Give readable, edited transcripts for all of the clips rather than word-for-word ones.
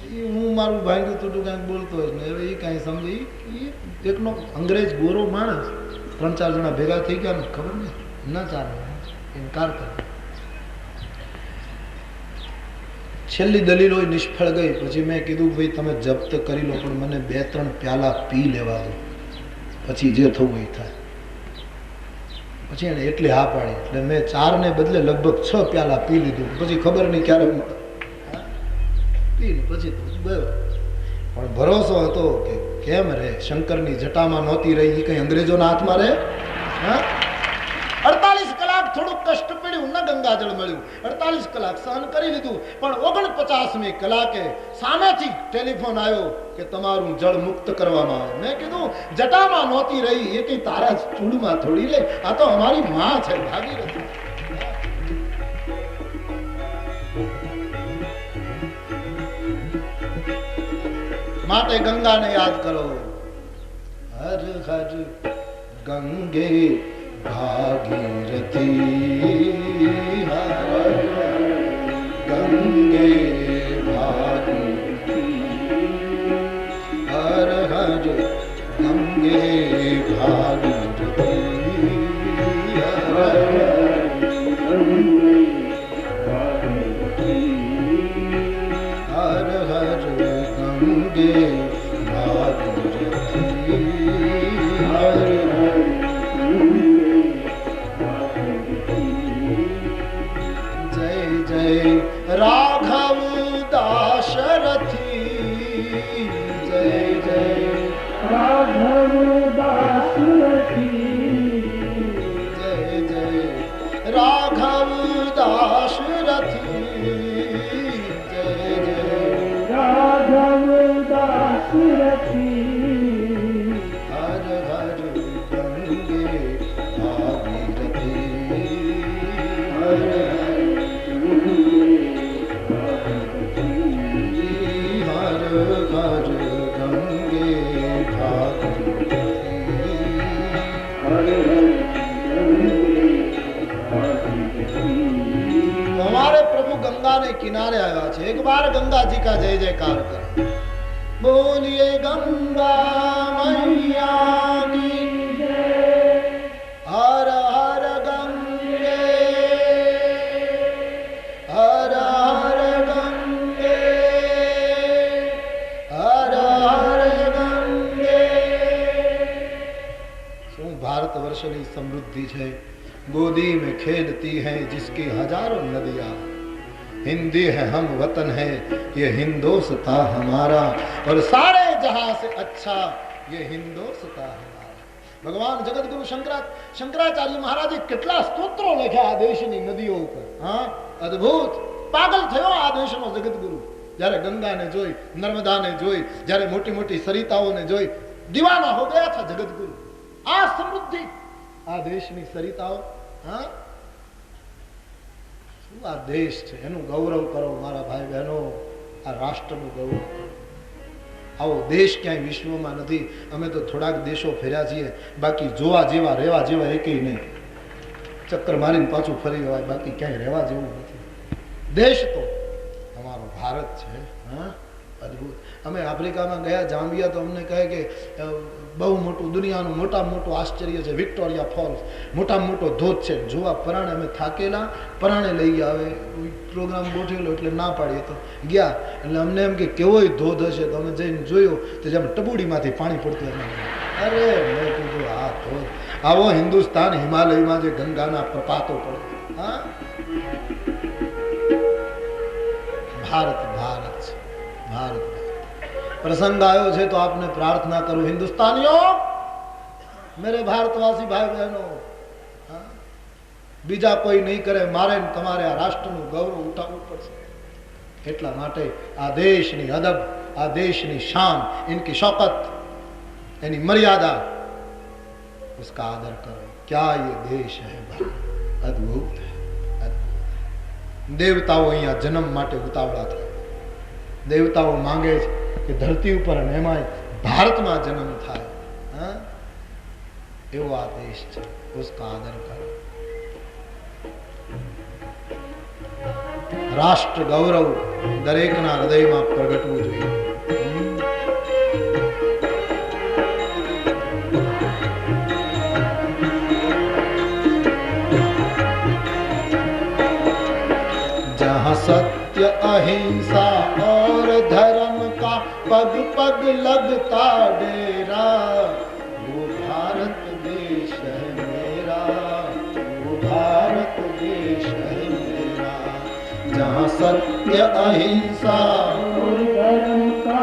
હું મારું ભાંગ્યું તૂટું કાંઈક બોલતો હોય ને હવે એ કાંઈ સમજી એકનો અંગ્રેજ ગોરો માણસ 3-4 જણા ભેગા થઈ ગયા ને ખબર નહીં ના ચાલે ઇનકાર કરે. છેલ્લી દલીલો નિષ્ફળ ગઈ. પછી મેં કીધું ભાઈ તમે જપ્ત કરી લો પણ મને 2-3 પ્યાલા પી લેવા દો, પછી જે થવું એ થાય. પછી એને એટલી હા પાડી એટલે મેં 4 ને બદલે લગભગ 6 પ્યાલા પી લીધું. પછી ખબર નહીં ક્યારે પી પછી ગયો. પણ ભરોસો હતો કે કેમ રે શંકરની જટામાં નહોતી રહી એ કઈ અંગ્રેજોના હાથમાં રહે. 48 કલાક થોડુંક કષ્ટ પડ્યું ન ગંગાજળ મળ્યું, 48 કલાક સહન કરી લીધું. પણ 49મી કલાકે સામેથી ટેલિફોન આવ્યો કે તમારું જળ મુક્ત કરવામાં આવે. મેં કીધું જટામાં નહોતી રહી એ કઈ તારા ચૂડમાં થોડી લે, આ તો અમારી માં છે ભાગીરથી. માટે ગંગાને યાદ કરો. હર હર ગંગે ભાગીરથી, હર ગંગે ભાગીરથી, હર હર ગંગે ભાગીરથી, હર ગંગે જય જય રાઘવ દાશરથી, જય જય રાઘવ દાશરથી, જય જય રાઘવ દાશરથી, જય જય રાઘવ દાશરથી, હર હર ગંગે ભાગીરથી, હર हमारे प्रभु गंगा ने किनारे आया है. एक बार गंगा जी का जय जयकार कर बोलिए गंगा मैया की जय, हर हर गंगे, हर हर गंगे, हर हर गंगे. શું ભારત વર્ષની સમૃદ્ધિ છે. गोदी में खेलती हैं जिसकी हजारों नदियां, हिंदी है हम वतन है ये हिंदोस्तां हमारा, और सारे जहां से अच्छा ये हिंदोस्तां हमारा. भगवान जगतगुरु शंकराचार्य महाराजे કેટલા સ્તોત્રો લખ્યા આ દેશની નદીઓ ઉપર. હા, અદ્ભુત. પાગલ થયો આ દેશનો જગતગુરુ જ્યારે ગંગાને જોઈ, નર્મદાને જોઈ, જ્યારે મોટી મોટી સરિતાઓને જોઈ દીવાના હો ગયા था જગતગુરુ. આ સમૃદ્ધિ આ દેશની સરિતાઓ, હા શું આ દેશ છે એનું ગૌરવ કરો મારા ભાઈ બહેનો. આ રાષ્ટ્રનું ગૌરવ કરો. આવો દેશ ક્યાંય વિશ્વમાં નથી. અમે તો થોડાક દેશો ફેર્યા છીએ, બાકી જોવા જેવા રહેવા જેવા એકેય નહીં. ચક્કર મારીને પાછું ફરી જવાય, બાકી ક્યાંય રહેવા જેવું નથી. દેશ તો અમારો ભારત છે. હા, અદભુત. અમે આફ્રિકામાં ગયા, જામ્બિયા, તો અમને કહે કે બહુ મોટું દુનિયાનું મોટામાં મોટું આશ્ચર્ય છે વિક્ટોરિયા ફોલ્સ, મોટામાં મોટો ધોધ છે. જોવા પરાણે અમે થાકેલા, પરાણે લઈ ગયા. હવે પ્રોગ્રામ ગોઠવેલો એટલે ના પાડીએ તો ગયા. એટલે અમને એમ કે કેવોય ધોધ હશે, તો અમે જઈને જોયો તો જેમ ટબુડીમાંથી પાણી પડતું હતું. અરે મેં કીધું આ ધોધ, આવો હિન્દુસ્તાન હિમાલયમાં જે ગંગાના પ્રપાતો પડે. હા, ભારત ભારત છે, ભારત. प्रसंग आयो है तो आपने प्रार्थना करो हिंदुस्तानियों, मेरे भारतवासी भाई बहनों, बीजा कोई नहीं करे, मारे तमारे आ राष्ट्रનું ગૌરવ ઉઠાવવું પડશે. એટલા માટે આ દેશની અદબ, આ દેશની શાન, इनकी शौकत, यानी मर्यादा, उसका आदर करो. क्या ये देश है भाई, अद्भुत है, अद्भुत. देवताओं અહીંયા જન્મ માટે ઉતાવળા થાય. દેવતાઓ માંગે છે કે ધરતી ઉપર અને એમાં ભારતમાં જન્મ થાય. હા, એવો આ દેશ છે, उसका आदर करो. રાષ્ટ્ર ગૌરવ દરેકના હૃદયમાં પ્રગટવું જોઈએ. जहाँ सत्य अहिंसा और धर्म का पग पग लगता डेरा, वो भारत देश है मेरा, वो भारत देश है मेरा. जहाँ सत्य अहिंसा और धर्म का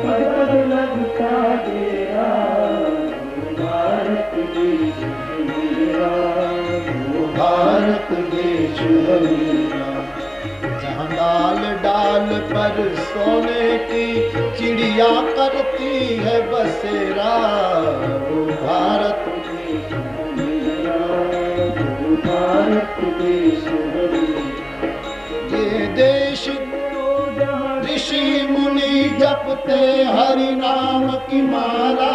पग पग लगता डेरा, वो भारत देश है मेरा, वो भारत देश है मेरा. डाल डाल पर सोने की चिड़िया करती है बसेरा, वो भारत देश मेरा, वो भारत देश. ये देश ऋषि मुनि जपते हरि नाम की माला,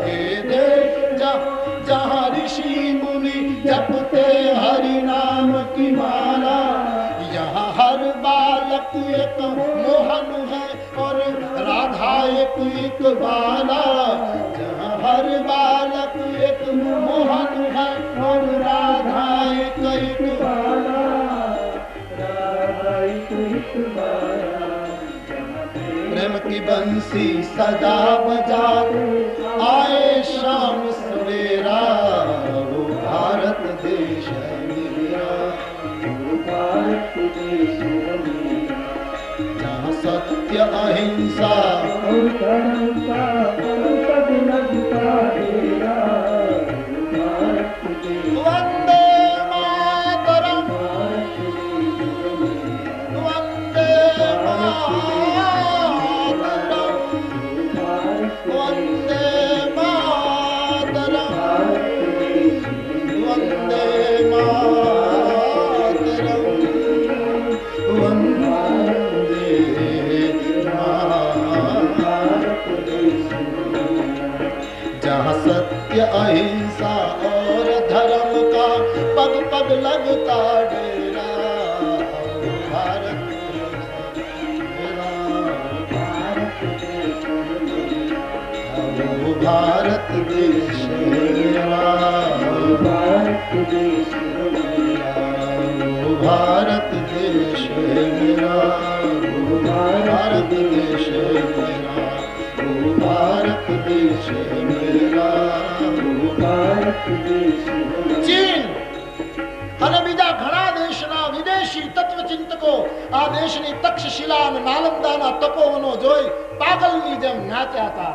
ये देश जहाँ ऋषि मुनि जपते हरि नाम की माला, यहाँ हर बालक एक मोहन है और राधा एक बाला. जहाँ हर बालक एक मोहन है और राधा एक बाला, राधा एक बाला. प्रेम की बंसी सदा बजाते आए शाम सवेरा, वो भारत देश है मेरा, वो भारत देश है मेरा. जहाँ सत्य अहिंसा और धर्म का पग लगता डेरा, वो भारत देश. वंदे मातरम, वंदे मातरम, वंदे मातरम, वंदे मातरम, वंदे मातरम. जहाँ सत्य अहिंसा और धर्म का पग पग लगता डेरा, भारत मेरा, भारत देश मेरा, भारत देश मेरा, भारत देश मेरा, भारत देश मेरा, भारत देश मेरा, भारत देश मेरा, भारत देश. ચીન અને બીજા ઘણા દેશના વિદેશી તત્વચિંતકો આ દેશની તક્ષશિલા અને નાલંદાના તપોવનો જોઈ પાગલની જેમ નાચ્યા હતા.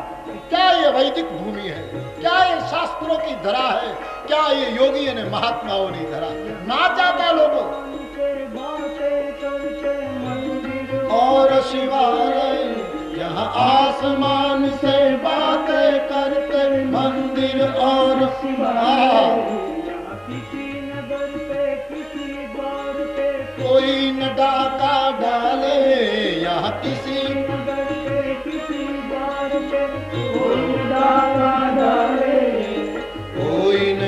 क्या ये वैदिक भूमि है, क्या ये शास्त्रों की धरा है, क्या ये योगी और महात्माओं की धरा. नाचाता लोगों और शिवालय यहाँ आसमान से बातें करते मंदिर और शिवालय. कोई न डाका डाले यहाँ किसी कोई न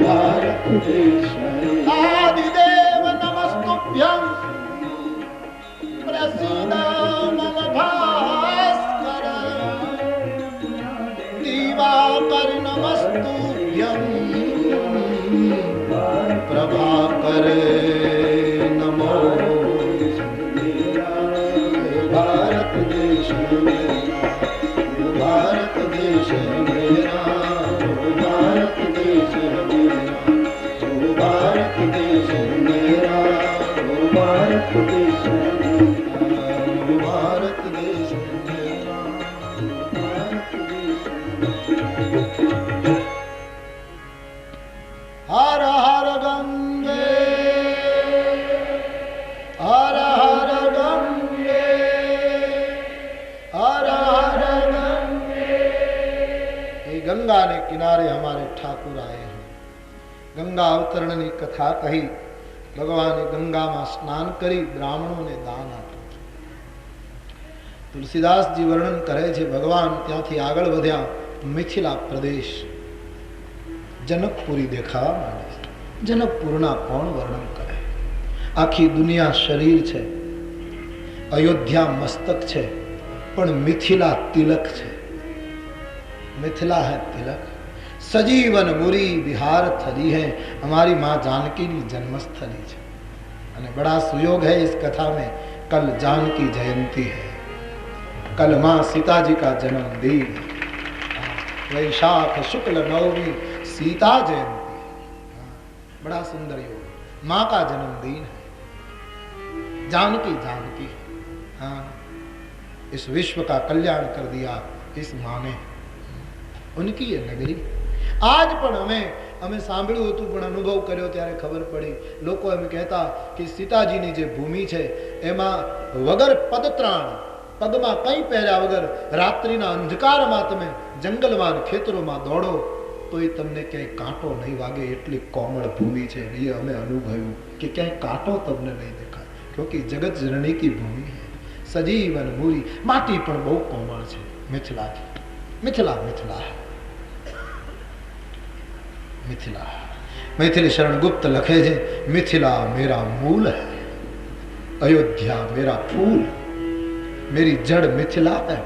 भारत देश. आदिदेव नमस्तुभ्यं प्रसीद मम भास्कर, दिवाकर नमस्तुभ्यं प्रभाकर नमो. भारत देश मेरा, भारत देश मेरा, भारत देश मेरा, भारत देश मेरा, भारत देश मेरा, भारत देश मेरा, भारत देश. हर हर गंगे, हर हर गंगे, हर हर गंगे. गंगा ने किनारे हमारे ठाकुर आए हैं. गंगा अवतरण की कथा कही. भगवाने गंगा में स्नान करी, ब्राह्मणों ने दान आप्યું. तुलसीदास जी वर्णन करे छे. भगवान त्यांथी आगळ વધ્યા मिथिला प्रदेश जनकपुरी देखावा માંડે છે। जनकपुરના કોણ વર્ણન કરે? આખી દુનિયા શરીર છે, અયોધ્યા મસ્તક છે, પણ મિથિલા તિલક છે। मिथिला है तिलक, सजीवन मुरी बिहार थली है। हमारी माँ जानकी की जन्मस्थली है। અને बड़ा सुयोग है इस कथा में, कल जानकी जयंती है, कल माँ सीता जी का जन्मदिन है। वैशाख शुक्ल नवमी सीता जयंती है। बड़ा सुंदर योग, माँ का जन्मदिन है, जानकी जानकी। हाँ, इस विश्व का कल्याण कर दिया इस माँ ने, उनकी ये नगरी। आज पण અમે સાંભળ્યું હતું પણ અનુભવ કર્યો ત્યારે ખબર પડી। લોકો એમ કહેતા કે સીતાજીની જે ભૂમિ છે એમાં વગર પદત્રાણ, પગમાં કંઈ પહેર્યા વગર રાત્રિના અંધકારમાં તમે જંગલમાં ખેતરોમાં દોડો તો એ તમને ક્યાંય કાંટો નહીં વાગે, એટલી કોમળ ભૂમિ છે। એ અમે અનુભવ્યું કે ક્યાંય કાંટો તમને નહીં દેખાય, क्योंकि जगत जननी की भूमि है। सजीवन मूरी, माटी पण बहु कोमल है मिथिला की। मिथिला मिथिला है, मिथिला। मैथिली शरण गुप्त लखे है, मिथिला मेरा मूल है, अयोध्या मेरा फूल। मेरी जड़ मिथिला है,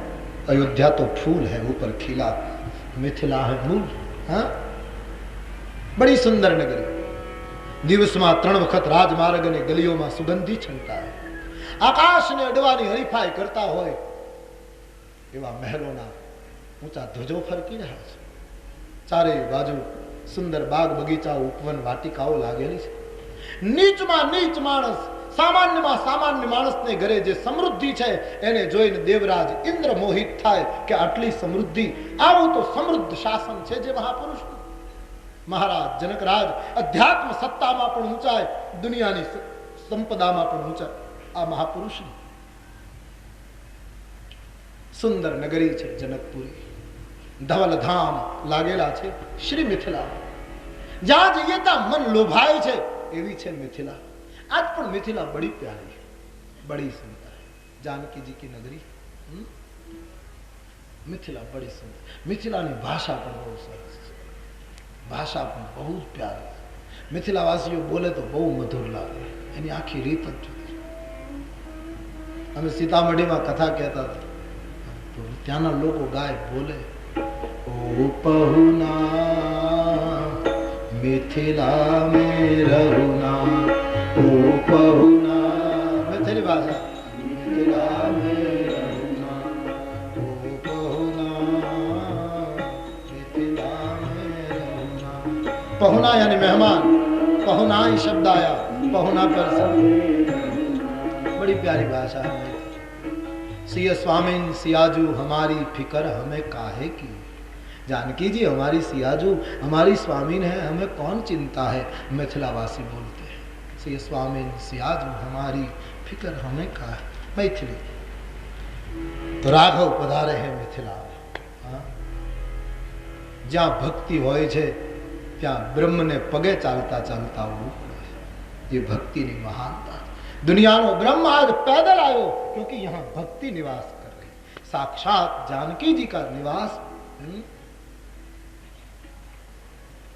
अयोध्या तो फूल है ऊपर खिला, मिथिला है मूल। हाँ, बड़ी सुंदर नगरी। दिवस में 3 वखत राजमार्ग ने गलियों में सुगंधी छलता है। आकाश ने अडवानी हरीफाई करता होय एवा महलों ऊंचा ध्वजो फरकी रहा है। चारे बाजू सुंदर बाग बगीचा, उपवन वाटिकाओ लागेली है। नीच में नीच माणस, सामान्य में सामान्य माणस ने घरे जे समृद्धि है एने जोईने देवराज इंद्र मोहित थाय के आटली समृद्धि, आवुं तो समृद्ध शासन है जे महापुरुष। महाराज जनकराज अध्यात्म सत्ता में पण ऊंचा है, दुनिया की संपदा में पण ऊंचा। आ महापुरुष सुंदर नगरी है जनकपुरी। धवल धाम लागेला है श्री मिथिला। जहाँ जइए ता मन लोभाय है एवी है मिथिला। आज पण मिथिला बड़ी प्यारी है, बड़ी सुंदर है। जानकी जी की नगरी मिथिला बड़ी सुंदर। मिथिला की भाषा पण बहुत सरस, भाषा पण बहुत प्यारी। मिथिला वासीओ बोले तो बहु मधुर लागे, एनी आखी रीत ज जुदी। અમે સીતામઢીમાં કથા કહેતા હતા તો ત્યાંના લોકો ગાય બોલે, ओ पहुना मिथिला में रहुना, ओ पहुना। मिथिली भाषा, मिथिला में रहुना, ओ पहुना मिथिला में रहुना। पहुना यानी मेहमान, पहुना ही शब्द आया, पहुना पर सब। बड़ी प्यारी भाषा है। सिय स्वामी सियाजू हमारी फिकर हमें काहे की। जानकी जी हमारी सियाजू, हमारी स्वामीन है, हमें कौन चिंता है। मिथिलावासी बोलते हैं सिय स्वामी सियाजू हमारी फिकर हमें काहे। मैथिली तो राघव पधारे हैं मिथिला में। हाँ? ज्यां भक्ति होय छे त्यां ब्रह्म ने पगे चालता चालता आववुं पड़े। ये भक्ति नी महानता। दुनिया नो ब्रह्म आज पैदल आयो क्योंकि यहाँ भक्ति निवास कर रही। साक्षात जानकी जी का निवास।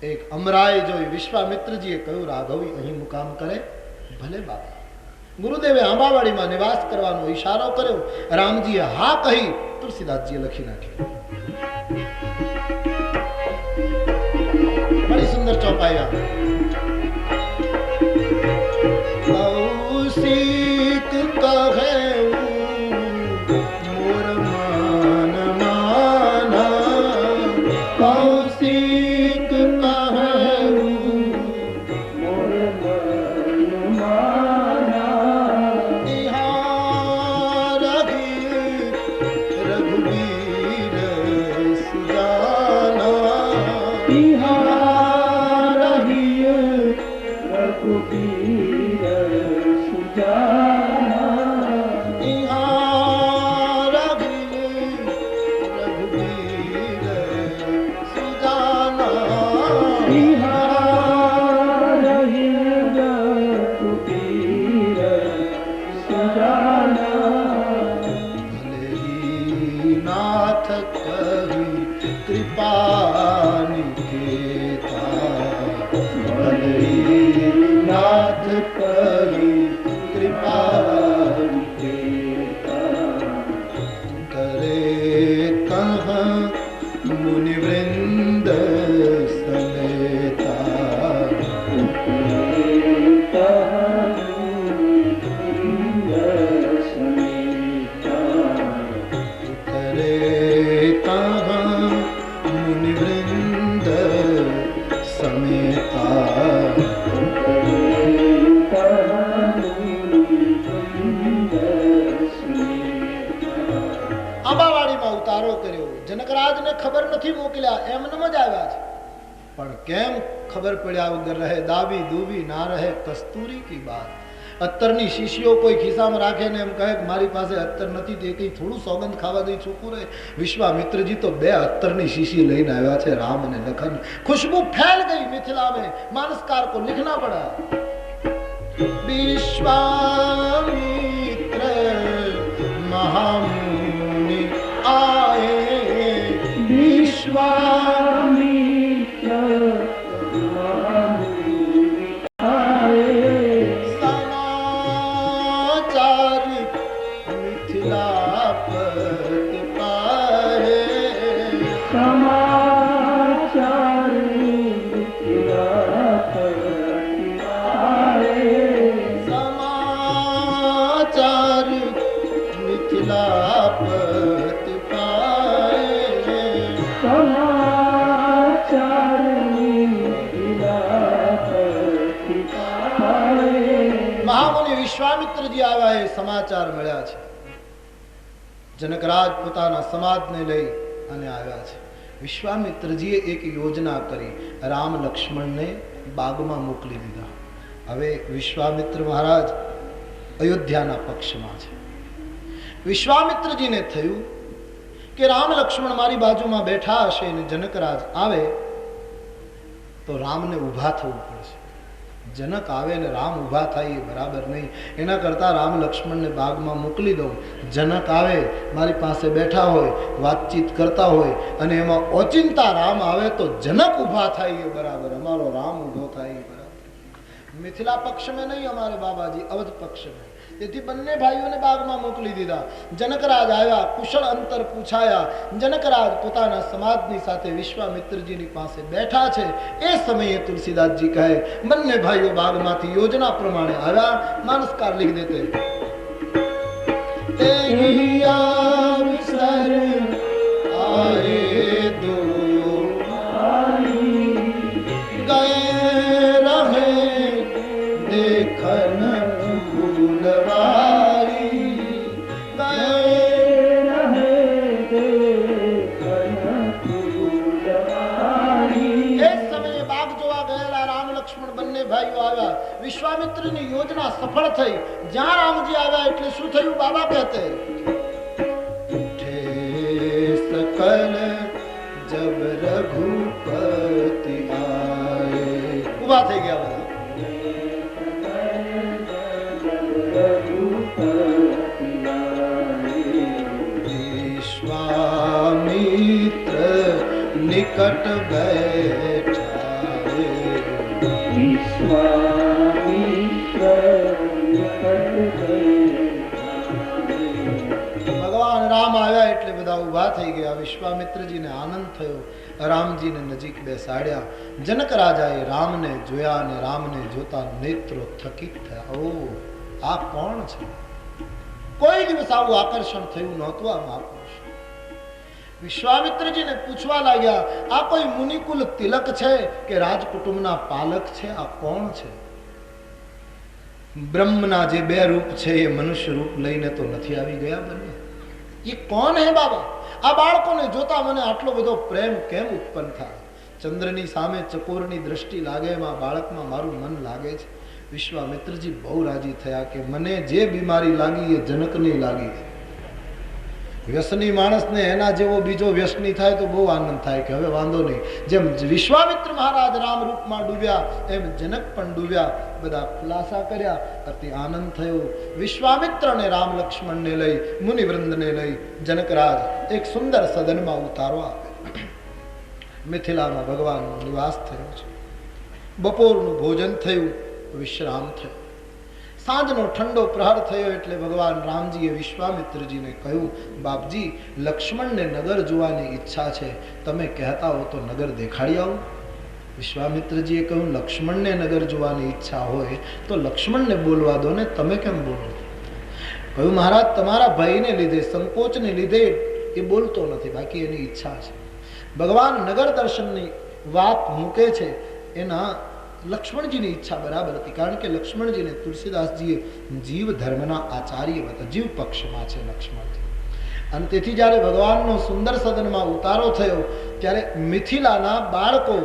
एक अमराए जो विश्वामित्र जी कहू राघवी अहीं मुकाम करे, भले बाबा। गुरुदेवे आंबावाड़ी में निवास करवानो इशारो कर्यो, रामजीए हा कही, तुलसीदास जी लखी नाखी। बड़ी सुंदर चौपाई। कौशिक कहे मोर मान माना, कौशिक कहे मोर मान माना। यहाँ रघुवीर सुजाना, यहाँ ખબર નથી મોકલ્યા, એમનેમ જ આવ્યા છે. પણ કેમ ખબર પડ્યા વગર રહે? દાબી દૂબી ના રહે કસ્તુરી કી બાત. અત્તરની શીશીઓ કોઈ ખિસ્સામાં રાખે ને એમ કહે કે મારી પાસે અત્તર નથી, તે કઈ થોડું સોગંદ ખાવા દઈ છૂકું રહે? વિશ્વામિત્રજી તો 2 અત્તરની શીશી લઈને આવ્યા છે, રામ અને લખન. खुशबू फैल गई मिथिला में, मानसकार को लिखना पड़ा. विश्वामित्र महामुनि आए, विश्वामित्र महामुनि आए, समाचार मिथिलापति पाए, समाचार मिथिलापति पाए, समाचार मिथिलापति पाए, समाचार मिथिलापति पाए. महामुनि विश्वामित्रजी આવ્યા એ સમાચાર મળ્યા છે. જનકરાજ પોતાના સમાજને લઈ અને આવ્યા છે. વિશ્વામિત્રજીએ એક યોજના કરી, રામ લક્ષ્મણને બાગમાં મોકલી દીધા. હવે વિશ્વામિત્ર મહારાજ અયોધ્યાના પક્ષમાં છે. વિશ્વામિત્રજીને થયું કે રામ લક્ષ્મણ મારી બાજુમાં બેઠા હશે અને જનકરાજ આવે તો રામને ઊભા થવું પડશે. જનક આવે ને રામ ઊભા થાય એ બરાબર નહીં. એના કરતાં રામ લક્ષ્મણને બાગમાં મોકલી દઉં. જનક આવે, મારી પાસે બેઠા હોય, વાતચીત કરતા હોય અને એમાં ઓચિંતા રામ આવે તો જનક ઊભા થાય એ બરાબર, અમારો રામ ઊભો થાય એ બરાબર. મિથિલા પક્ષ में નહીં, અમારે બાબાજી અવધ પક્ષ में. તેથી બંને ભાઈઓને બાગમાં મોકલી દીધા. જનકરાજ આવ્યા, કુશળ અંતર પૂછાયા. જનકરાજ પોતાના સમાજની સાથે વિશ્વામિત્રજીની પાસે બેઠા છે. એ સમયે તુલસીદાસજી કહે, બંને ભાઈઓ બાગમાંથી યોજના પ્રમાણે આવ્યા. માનસકાર લીખ દેતે વિશ્વામિત્રની યોજના સફળ થઈ. જ્યાં રામજી આવ્યા એટલે શું થયું? બાબા કહેતે સકલ જબ રઘુપતિ આયે, ઉભા થઈ ગયા બધા. વિશ્વામિત્ર નિકટ બેઠા, ભગવાન રામ આવ્યા એટલે બધા ઉભા થઈ ગયા. વિશ્વામિત્રજીને આનંદ થયો. રામજીને નજીક બેસાડ્યા. જનક રાજાએ રામને જોયા અને રામને જોતા નેત્રો થકિત થયા. ઓ, આ કોણ છે? કોઈ દિવસ આવું આકર્ષણ થયું નહોતું આ મહાપુરુષ. વિશ્વામિત્રજીને પૂછવા લાગ્યા, આ કોઈ મુનિકુલ તિલક છે કે રાજકુટુંબના પાલક છે? આ કોણ છે? બ્રહ્મના જે 2 રૂપ છે એ મનુષ્ય રૂપ લઈને તો નથી આવી ગયા બંને. એ કોણ હે બાબા? આ બાળકોને જોતા મને આટલો બધો પ્રેમ કેમ ઉત્પન્ન થાય? ચંદ્રની સામે ચકોરની દ્રષ્ટિ લાગે એમાં બાળકમાં મારું મન લાગે છે. વિશ્વામિત્રજી બહુ રાજી થયા કે મને જે બીમારી લાગી એ જનકને લાગી. વ્યસની માણસને એના જેવો બીજો વ્યસની થાય તો બહુ આનંદ થાય કે હવે વાંધો નહીં. જેમ વિશ્વામિત્ર મહારાજ રામ રૂપમાં ડૂબ્યા એમ જનક પણ ડૂબ્યા. બધા ખુલાસા કર્યા, અતિ આનંદ થયો. વિશ્વામિત્ર ને રામ લક્ષ્મણને લઈ, મુનિવૃંદને લઈ જનકરાજ એક સુંદર સદનમાં ઉતારવા આવે. મિથિલામાં ભગવાનનો નિવાસ થયો છે. બપોરનું ભોજન થયું, વિશ્રામ થયો. સાંજનો ઠંડો પ્રહર થયો એટલે ભગવાન રામજીએ વિશ્વામિત્રજીને કહ્યું, બાપજી, લક્ષ્મણને નગર જોવાની ઈચ્છા છે, તમે કહેતા હો તો નગર દેખાડી આવું. વિશ્વામિત્રજીએ કહ્યું, લક્ષ્મણને નગર જોવાની ઈચ્છા હોય તો લક્ષ્મણને બોલવા દો ને, તમે કેમ બોલો? કહ્યું, મહારાજ, તમારા ભયને લીધે, સંકોચને લીધે એ બોલતો નથી, બાકી એની ઈચ્છા છે. ભગવાન નગર દર્શનની વાત મૂકે છે એના લક્ષ્મણજીની ઈચ્છા બરાબર હતી, કારણ કે લક્ષ્મણજીને તુલસીદાસજીએ જીવ ધર્મના આચાર્ય હતા, જીવ પક્ષમાં છે લક્ષ્મણજી. અને તેથી જ્યારે ભગવાનનો સુંદર સદનમાં ઉતારો થયો ત્યારે મિથિલાના બાળકો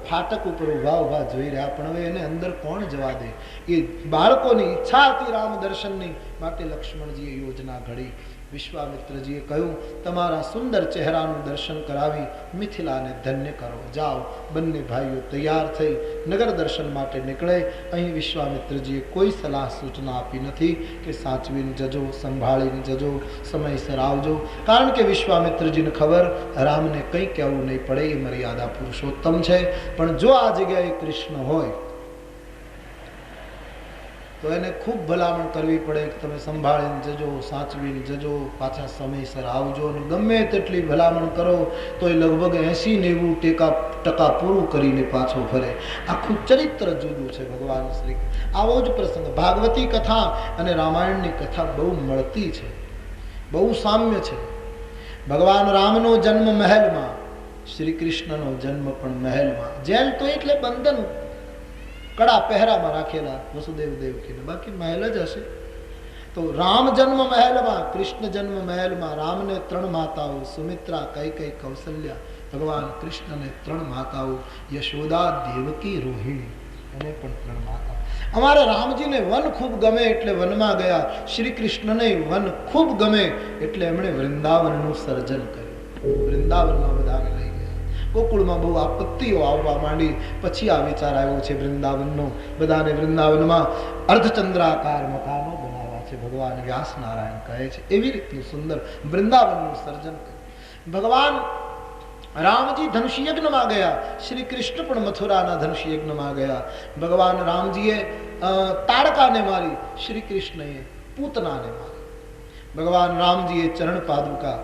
ફાટક ઉપર ઉભા ઉભા જોઈ રહ્યા, પણ હવે એને અંદર કોણ જવા દે? એ બાળકોની ઈચ્છા હતી રામ દર્શનની, માટે લક્ષ્મણજીએ યોજના ઘડી. વિશ્વામિત્રજીએ કહ્યું, તમારા સુંદર ચહેરાનું દર્શન કરાવી મિથિલાને ધન્ય કરો. જાઓ. બંને ભાઈઓ તૈયાર થઈ નગર દર્શન માટે નીકળે. અહીં વિશ્વામિત્રજીએ કોઈ સલાહ સૂચના આપી નથી કે સાચવીને જજો, સંભાળીને જજો, સમયસર આવજો, કારણ કે વિશ્વામિત્રજીને ખબર રામને કંઈ કહેવું નહીં પડે, એ મર્યાદા પુરુષોત્તમ છે. પણ જો આ જગ્યાએ કૃષ્ણ હોય તો એને ખૂબ ભલામણ કરવી પડે કે તમે સંભાળીને જજો, સાચવીને જજો, પાછા સમયસર આવજો. અને ગમે તેટલી ભલામણ કરો તો એ લગભગ 80-90% પૂરું કરીને પાછો ફરે. આખું ચરિત્ર જુદું છે ભગવાન શ્રી. આવો જ પ્રસંગ ભાગવતી કથા અને રામાયણની કથા બહુ મળતી છે, બહુ સામ્ય છે. ભગવાન રામનો જન્મ મહેલમાં, શ્રી કૃષ્ણનો જન્મ પણ મહેલમાં. જેલ તો એટલે બંધન, કડા પહેરામાં રાખેલા વસુદેવ દેવકીને, બાકી મહેલ જ હશે. તો રામ જન્મ મહેલમાં, કૃષ્ણ જન્મ મહેલમાં. રામને 3 માતાઓ, સુમિત્રા, કૈકેયી, કૌશલ્યા. ભગવાન કૃષ્ણને 3 માતાઓ, યશોદા, દેવકી, રોહિણી, એને પણ 3 માતાઓ. અમારે રામજીને વન ખૂબ ગમે એટલે વનમાં ગયા. શ્રી કૃષ્ણને વન ખૂબ ગમે એટલે એમણે વૃંદાવનનું સર્જન કર્યું. વૃંદાવનમાં બધાને લઈ ગયા. ગોકુળમાં બહુ આપત્તિઓ આવવા માંડી. પછી આ વિચાર આવ્યો છે વૃંદાવનનો, બધાને વૃંદાવનમાં અર્ધચંદ્રાકાર મકાનો બનાવવા છે. ભગવાન વ્યાસ નારાયણ કહે છે એવી રીતનું સુંદર વૃંદાવનનું સર્જન કર્યું. ભગવાન રામજી ધનુષ યજ્ઞમાં ગયા, શ્રી કૃષ્ણ પણ મથુરાના ધનુષ યજ્ઞમાં ગયા. ભગવાન રામજીએ તાડકાને મારી, શ્રી કૃષ્ણએ પૂતનાને મારી. ભગવાન રામજીએ ચરણ પાદુકા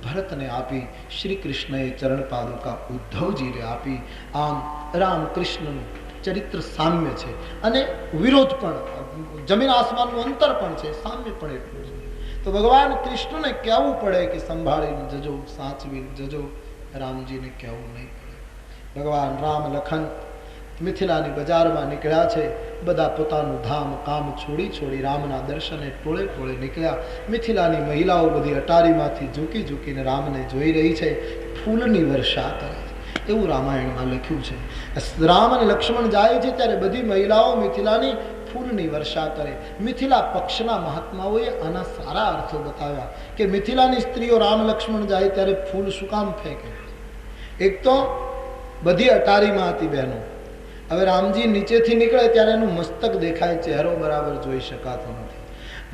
ભરતને આપી, શ્રી કૃષ્ણએ ચરણ પાદુકા ઉદ્ધવજીને આપી. આમ રામ કૃષ્ણનું ચરિત્ર સામ્ય છે અને વિરોધ પણ, જમીન આસમાનનું અંતર પણ છે, સામ્ય પણ એટલું છે. તો ભગવાન કૃષ્ણને કહેવું પડે કે સંભાળીને જજો, સાચવીને જજો. રામજીને કહેવું નહીં પડે. ભગવાન રામ લખન મિથિલાની બજારમાં નીકળ્યા છે. બધા પોતાનું ધામ કામ છોડી રામના દર્શને ટોળે ટોળે નીકળ્યા. મિથિલાની મહિલાઓ બધી અટારીમાંથી ઝૂકી ઝૂકીને રામને જોઈ રહી છે, ફૂલની વર્ષા કરે છે, એવું રામાયણમાં લખ્યું છે. રામ અને લક્ષ્મણ જાય છે ત્યારે બધી મહિલાઓ મિથિલાની ફૂલની વર્ષા કરે. મિથિલા પક્ષના મહાત્માઓએ આના સારા અર્થો બતાવ્યા કે મિથિલાની સ્ત્રીઓ રામ લક્ષ્મણ જાય ત્યારે ફૂલ શું કામ ફેંકે? એક તો બધી અટારીમાં હતી બહેનો. હવે રામજી નીચેથી નીકળે ત્યારે એનું મસ્તક દેખાય, ચહેરો બરાબર જોઈ શકાતો નથી.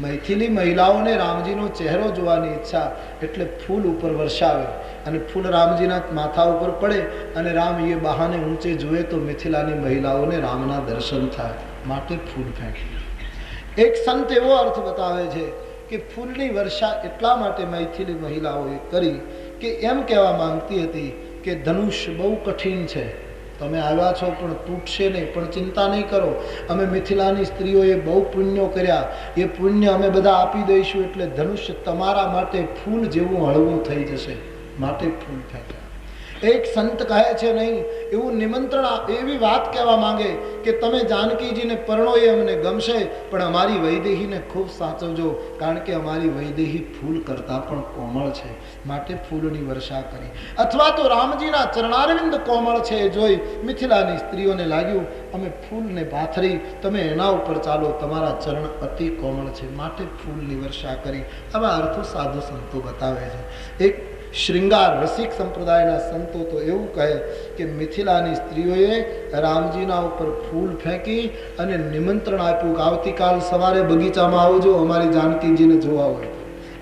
મૈથિલી મહિલાઓને રામજીનો ચહેરો જોવાની ઈચ્છા એટલે ફૂલ ઉપર વર્ષાવે અને ફૂલ રામજીના માથા ઉપર પડે અને રામ એ બહાને ઊંચે જુએ તો મિથિલાની મહિલાઓને રામના દર્શન થાય, માટે ફૂલ ફેંકે. એક સંત એવો અર્થ બતાવે છે કે ફૂલની વર્ષા એટલા માટે મૈથિલી મહિલાઓએ કરી કે એમ કહેવા માંગતી હતી કે ધનુષ બહુ કઠિન છે, તમે આવ્યા છો પણ તૂટશે નહીં, પણ ચિંતા નહીં કરો, અમે મિથિલાની સ્ત્રીઓએ બહુ પુણ્યો કર્યા, એ પુણ્ય અમે બધા આપી દઈશું, એટલે ધનુષ્ય તમારા માટે ફૂલ જેવું હળવું થઈ જશે, માટે ફૂલ ફેંક્યા. એક સંત કહે છે નહીં, એવું નિમંત્રણ, એવી વાત કહેવા માંગે કે તમે જાનકીજીને પરણો એ અમને ગમશે, પણ અમારી વૈદેહીને ખૂબ સાચવજો, કારણ કે અમારી વૈદેહી ફૂલ કરતાં પણ કોમળ છે, માટે ફૂલની વર્ષા કરી. અથવા તો રામજીના ચરણારવિંદ કોમળ છે એ જોઈ મિથિલાની સ્ત્રીઓને લાગ્યું અમે ફૂલને પાથરી, તમે એના ઉપર ચાલો, તમારા ચરણ અતિ કોમળ છે, માટે ફૂલની વર્ષા કરી. આવા અર્થો સાધુ સંતો બતાવે છે. એક શૃંગાર રસિક સંપ્રદાયના સંતો તો એવું કહે કે મિથિલાની સ્ત્રીઓએ રામજીના ઉપર ફૂલ ફેંકી અને નિમંત્રણ આપ્યું કે આવતીકાલ સવારે બગીચામાં આવજો, અમારી જાનકીજીને જોવા હોય.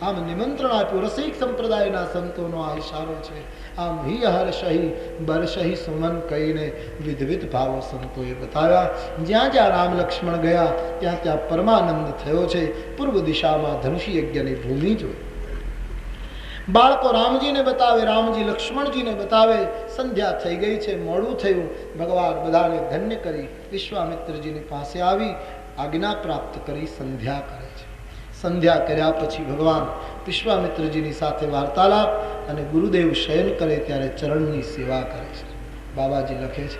આમ નિમંત્રણ આપ્યું. રસિક સંપ્રદાયના સંતોનો આ ઈશારો છે. આમ હિ હર્ષહી બરસહી સુમન કહીને વિધવિધ ભાવો સંતોએ બતાવ્યા. જ્યાં જ્યાં રામ લક્ષ્મણ ગયા ત્યાં ત્યાં પરમાનંદ થયો છે. પૂર્વ દિશામાં ધનુષ યજ્ઞની ભૂમિ જોઈ. બાળકો રામજીને બતાવે, રામજી લક્ષ્મણજીને બતાવે. સંધ્યા થઈ ગઈ છે, મોડું થયું. ભગવાન બધાને ધન્ય કરી વિશ્વામિત્રજીની પાસે આવી આજ્ઞા પ્રાપ્ત કરી સંધ્યા કરે છે. સંધ્યા કર્યા પછી ભગવાન વિશ્વામિત્રજીની સાથે વાર્તાલાપ અને ગુરુદેવ શયન કરે ત્યારે ચરણની સેવા કરે છે. બાબાજી લખે છે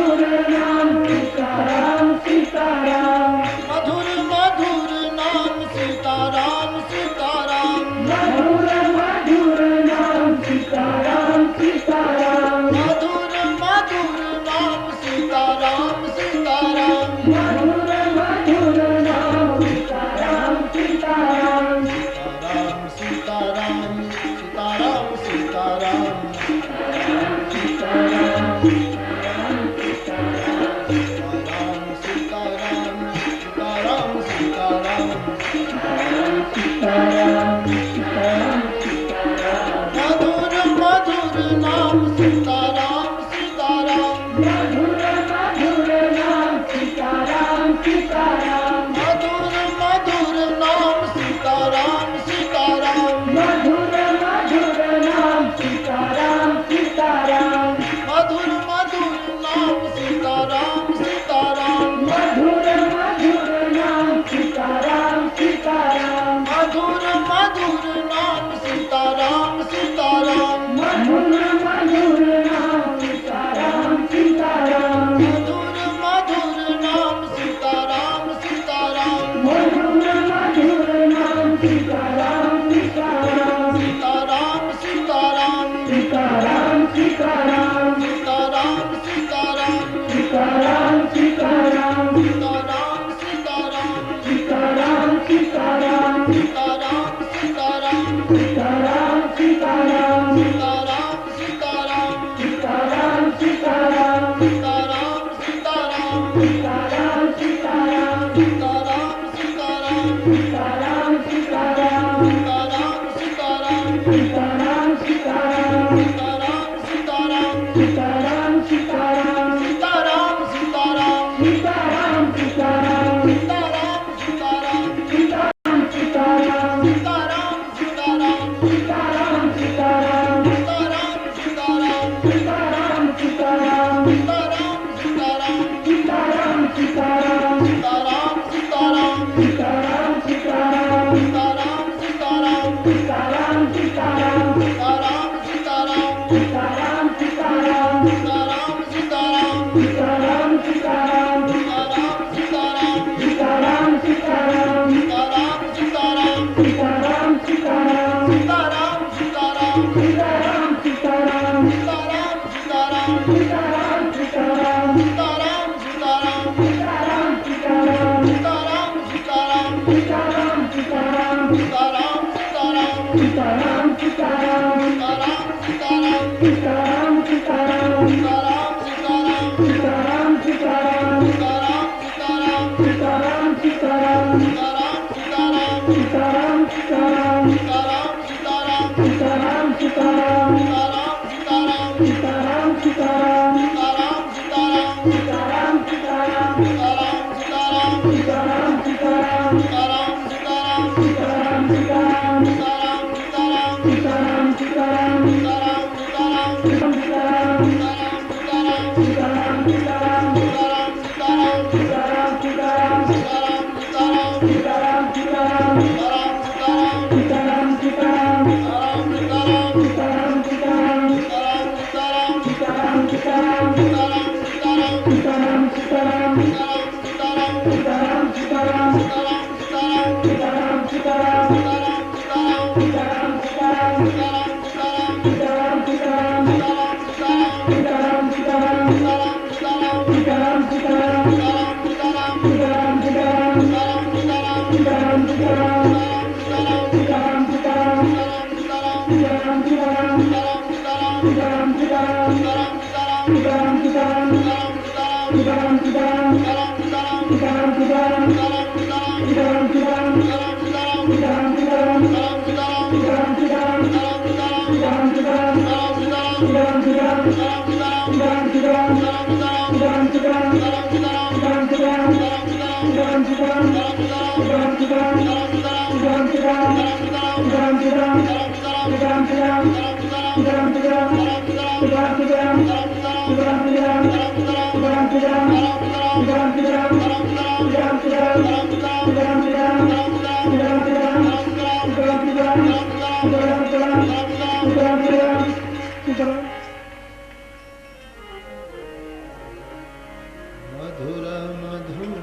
मधुर मधुर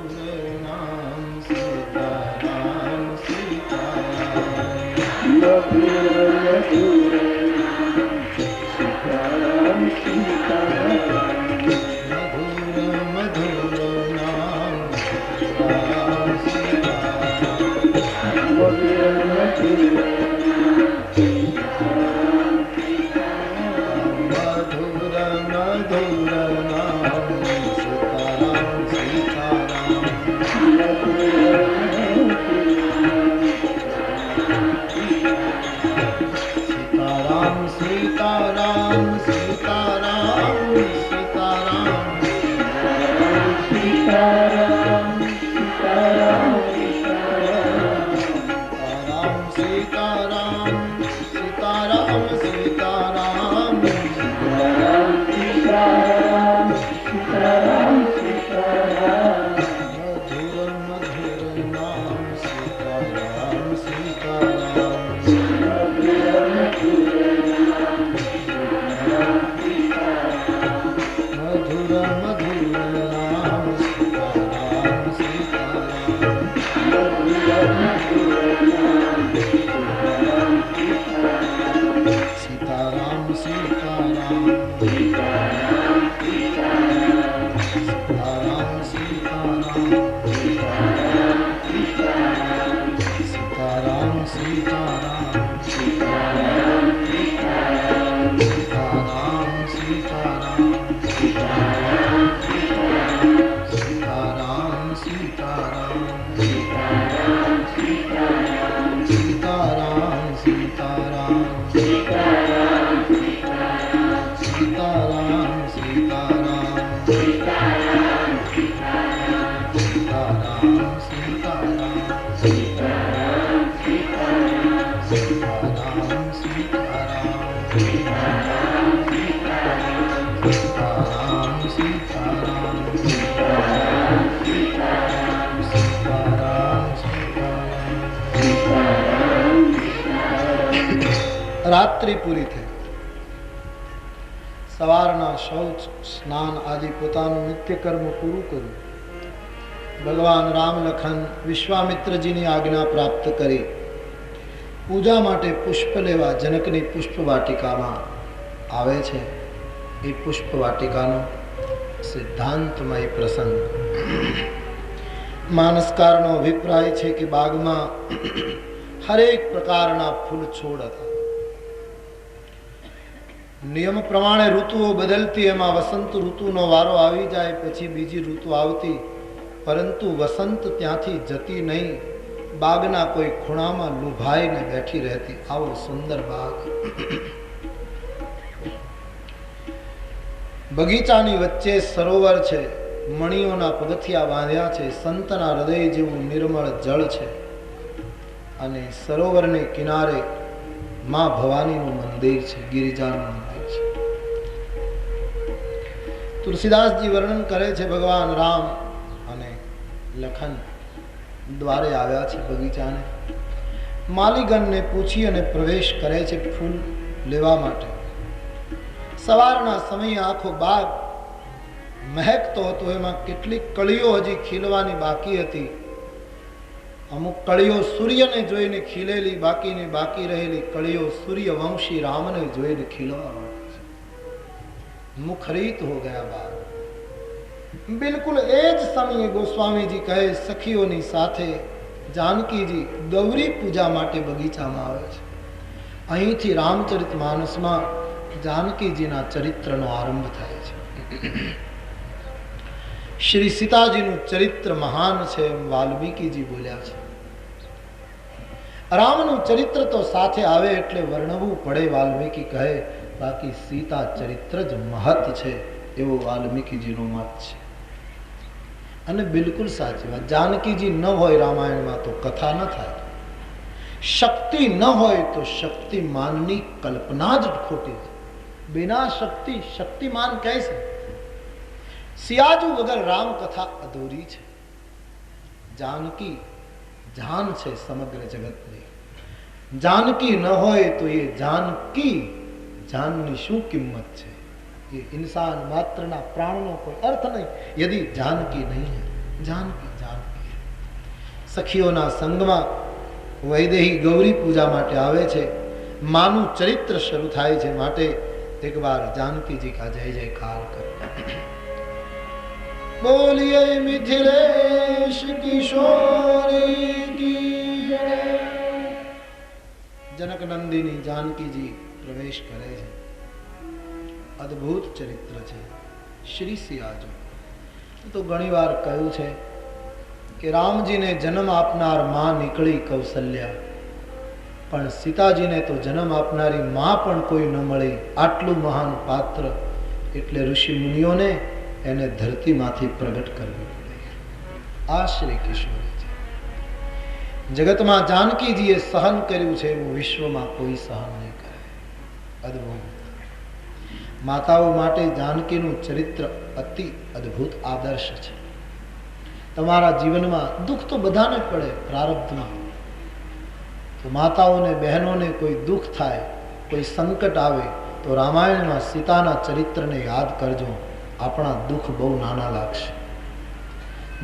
नाम सीताराम सीताराम मधुर मधुर सीताराम सीताराम मधुर मधुर नाम सीताराम सीताराम मधुर मधुर सीताराम રાત્રિ પૂરી થઈ. સવારના શૌચ સ્નાન આદિ પોતાનું નિત્ય કર્મ પૂરું કર્યું. ભગવાન રામ લખન વિશ્વામિત્રજીની આજ્ઞા પ્રાપ્ત કરી પૂજા માટે પુષ્પ લેવા જનકની પુષ્પ વાટિકામાં આવે છે. એ પુષ્પ વાટિકાનો સિદ્ધાંતમય પ્રસંગ. માનસકારનો અભિપ્રાય છે કે બાગમાં હરેક પ્રકારના ફૂલ છોડ હતા. નિયમ પ્રમાણે ઋતુઓ બદલતી, એમાં વસંત ઋતુનો વારો આવી જાય પછી બીજી ઋતુ આવતી, પરંતુ વસંત ત્યાંથી જતી નહીં, બાગના કોઈ ખૂણામાં લુભાઈને બેઠી રહેતી. આવો સુંદર બાગ. બગીચાની વચ્ચે સરોવર છે, મણીઓના પગથિયા બાંધ્યા છે, સંતના હૃદય જેવું નિર્મળ જળ છે, અને સરોવરને કિનારે માં ભવાનીનું મંદિર છે, ગિરિજાનું મંદિર છે. તુલસીદાસજી વર્ણન કરે છે ભગવાન રામ અને લખન દ્વારે આવ્યા છે બગીચાને. માલીગણને પૂછી અને પ્રવેશ કરે છે ફૂલ લેવા માટે. સવારના સમયે આખો બાગ મહેકતો હતો. એમાં કેટલીક કળીઓ હજી ખીલવાની બાકી હતી. અમુક કળીઓ સૂર્યને જોઈને ખીલેલી, બાકીની બાકી રહેલી કળીઓ સૂર્યવંશી રામને જોઈને ખીલવા માંડી છે. મુખરિત હો ગયા બાગ. બિલકુલ એ જ સમયે ગોસ્વામીજી કહે સખીઓની સાથે જાનકીજી ગૌરી પૂજા માટે બગીચામાં આવે છે. અહીંથી રામચરિત માનસમાં જાનકીજીના ચરિત્રનો આરંભ થાય છે. શ્રી સીતાજીનું ચરિત્ર મહાન છે એમ વાલ્મીકીજી બોલ્યા છે. રામનું ચરિત્ર તો સાથે આવે એટલે વર્ણવું પડે, વાલ્મીકી કહે, બાકી સીતા ચરિત્ર જ મહત છે એવો વાલ્મીકીજીનો મત છે. અને બિલકુલ સાચી વાત. જાનકીજી ન હોય રામાયણમાં તો કથા ન થાય. શક્તિ ન હોય તો શક્તિમાનની કલ્પના જ ખોટી છે. બિના શક્તિ શક્તિમાન કહેશે. સિયાજુ વગર રામ કથા અધૂરી છે. જાનકી જાન છે સમગ્ર જગતની. જાનકી ન હોય તો એ જાનકી જાનની શું કિંમત છે? ये इंसान मात्रना प्राणों को अर्थ नहीं यदि जानकी नहीं है. जानकी जानकी सखीओना संगમાં વૈદેહી ગૌરી પૂજા માટે આવે છે. માનું ચરિત્ર શરૂ થાય છે, માટે એક વાર जानकी કા જય જયકાર કરો. બોલીએ મિથિલેશ કિશોરી કી જય. જનક નંદિની जानकीજી પ્રવેશ કરે છે. અદ્ભુત ચરિત્ર છે શ્રી સિયાજુ. તો ઘણી વાર કહ્યું છે કે રામજીને જન્મ આપનાર માં નીકળી કૌશલ્યા, પણ સીતાજીને તો જન્મ આપનારી માં પણ કોઈ ન મળી. આટલું મહાન પાત્ર એટલે ઋષિ મુનિઓને એને ધરતીમાંથી પ્રગટ કરવી પડી. આ શ્રી કિશોરી છે. જગતમાં જાનકીજીએ સહન કર્યું છે એવું વિશ્વમાં કોઈ સહન નહીં કરે. અદ્ભુત. માતાઓ માટે જાનકીનું ચરિત્ર અતિ અદ્ભુત આદર્શ છે. તમારા જીવનમાં દુઃખ તો બધાને પડે પ્રારબ્ધમાં, તો માતાઓને બહેનોને કોઈ દુઃખ થાય, કોઈ સંકટ આવે તો રામાયણમાં સીતાના ચરિત્રને યાદ કરજો. આપણા દુઃખ બહુ નાના લાગશે.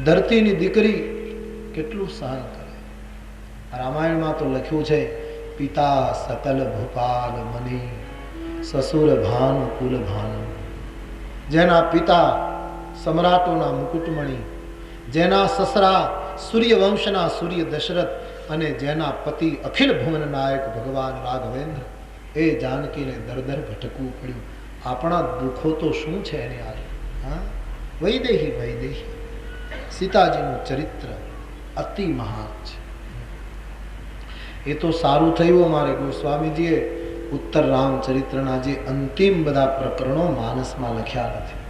ધરતીની દીકરી કેટલું સહન કરે. રામાયણમાં તો લખ્યું છે પિતા સકલ ભૂપાલ મની સસુર ભાનુ કુલ ભાનુ. જેના પિતા સમ્રાટોના મુકુટમણી, જેના સસરા સૂર્યવંશના સૂર્ય દશરથ અને જેના પતિ અખિલ ભુવન નાયક ભગવાન રાઘવેન્દ્ર, એ જાનકીને દર દર ભટકવું પડ્યું. આપણા દુઃખો તો શું છે એની આજે. હા, વૈદેહી વૈદેહી સીતાજીનું ચરિત્ર અતિ મહાન છે. એ તો સારું થયું અમારે ગોસ્વામીજીએ ઉત્તર રામચરિત્રના જે અંતિમ બધા પ્રકરણો માનસમાં લખ્યા નથી.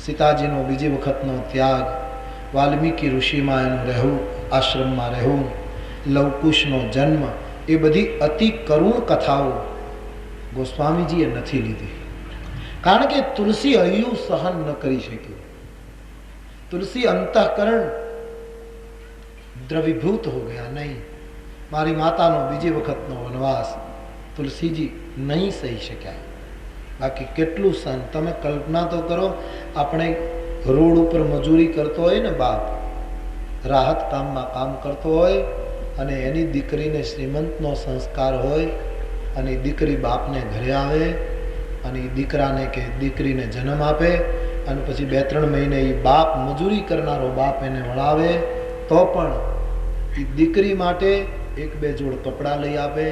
સીતાજીનો બીજી વખતનો ત્યાગ, વાલ્મીકી ઋષિમાં એનું રહેવું, આશ્રમમાં રહેવું, લવકુશનો જન્મ, એ બધી અતિ કરુણ કથાઓ ગોસ્વામીજીએ નથી લીધી. કારણ કે તુલસી હૈયું સહન ન કરી શક્યું. તુલસી અંતઃકરણ દ્રવીભૂત હો ગયા. નહીં, મારી માતાનો બીજી વખતનો વનવાસ, તુલસીજી નહીં સહી શક્યા. બાકી કેટલું સહન. તમે કલ્પના તો કરો, આપણે રોડ ઉપર મજૂરી કરતો હોય ને બાપ, રાહત કામમાં કામ કરતો હોય અને એની દીકરીને શ્રીમંતનો સંસ્કાર હોય અને એ દીકરી બાપને ઘરે આવે અને એ દીકરાને કે દીકરીને જન્મ આપે અને પછી 2-3 મહિને એ બાપ મજૂરી કરનારો બાપ એને વળાવે તો પણ એ દીકરી માટે 1-2 જોડ કપડાં લઈ આપે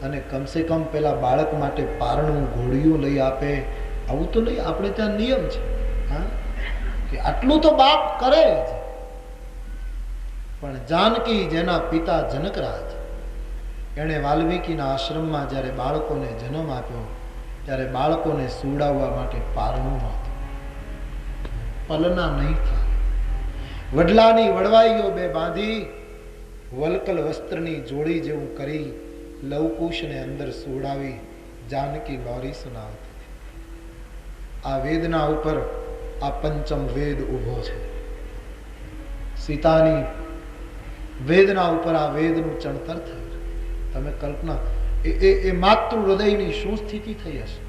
અને કમસે કમ પેલા બાળક માટે પારણું ઘોડિયું લઈ આપે. આવું તો નહીં, આપણે ત્યાં નિયમ છે હા કે આટલું તો બાપ કરે જ. પણ જાનકી જેના પિતા જનકરાજ, એણે વાલ્મીકીના આશ્રમમાં જ્યારે બાળકોને જન્મ આપ્યો ત્યારે બાળકોને સુવડાવવા માટે પારણું હતું. પલના નહીં થાય. વડલાની વડવાઈઓ 2 બાંધી વલકલ વસ્ત્રની જોડી જેવું કરી લવકુશને અંદર સુવડાવી જાનકી લોરી સુનાવતી. આ વેદના ઉપર આ પંચમ વેદ ઊભો છે. સીતાની વેદના ઉપર આ વેદનું ચણતર થયું. તમે કલ્પના, એ માતૃ હૃદયની શું સ્થિતિ થઈ હશે.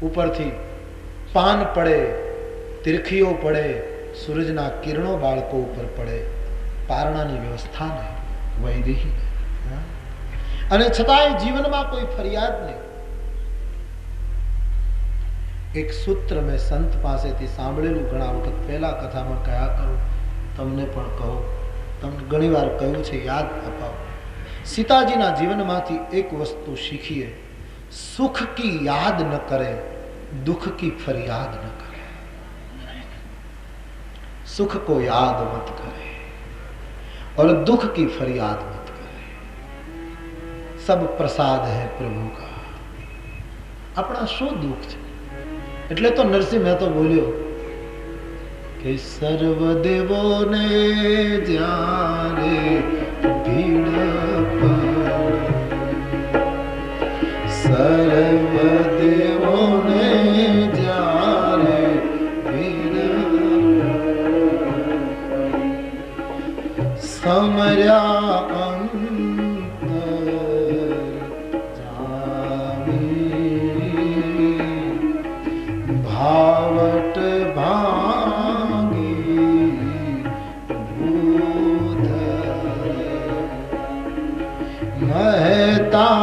ઉપરથી પાન પડે, તીર્ખીઓ પડે, સૂરજના કિરણો બાળકો ઉપર પડે, પારણાની વ્યવસ્થા નહીં, વૈદેહી નહીં, અને છતાંય જીવનમાં કોઈ ફરિયાદ નહીં. એક સૂત્ર મેં સંત પાસેથી સાંભળેલું ઘણા વખત પહેલા કથામાં કયા કરું, તમને પણ કહું, તમને ઘણી વાર કહ્યું છે, યાદ અપાવો. સીતાજીના જીવનમાંથી એક વસ્તુ શીખીએ, સુખ કી યાદ ન કરે, दुख की फरियाद न करे. सुख को याद मत करे और दुख की फरियाद मत करे. सब प्रसाद है प्रभु का. अपना શું દુઃખ છે. એટલે તો નરસિંહ મહેતો બોલ્યો કે સર્વ દેવોને જ્યારે ભીડ સર્વ દેવોને જ્યારે ભીડ સમર્યા અંતર જામી ભાવટ ભાંગી ભૂત મહેતા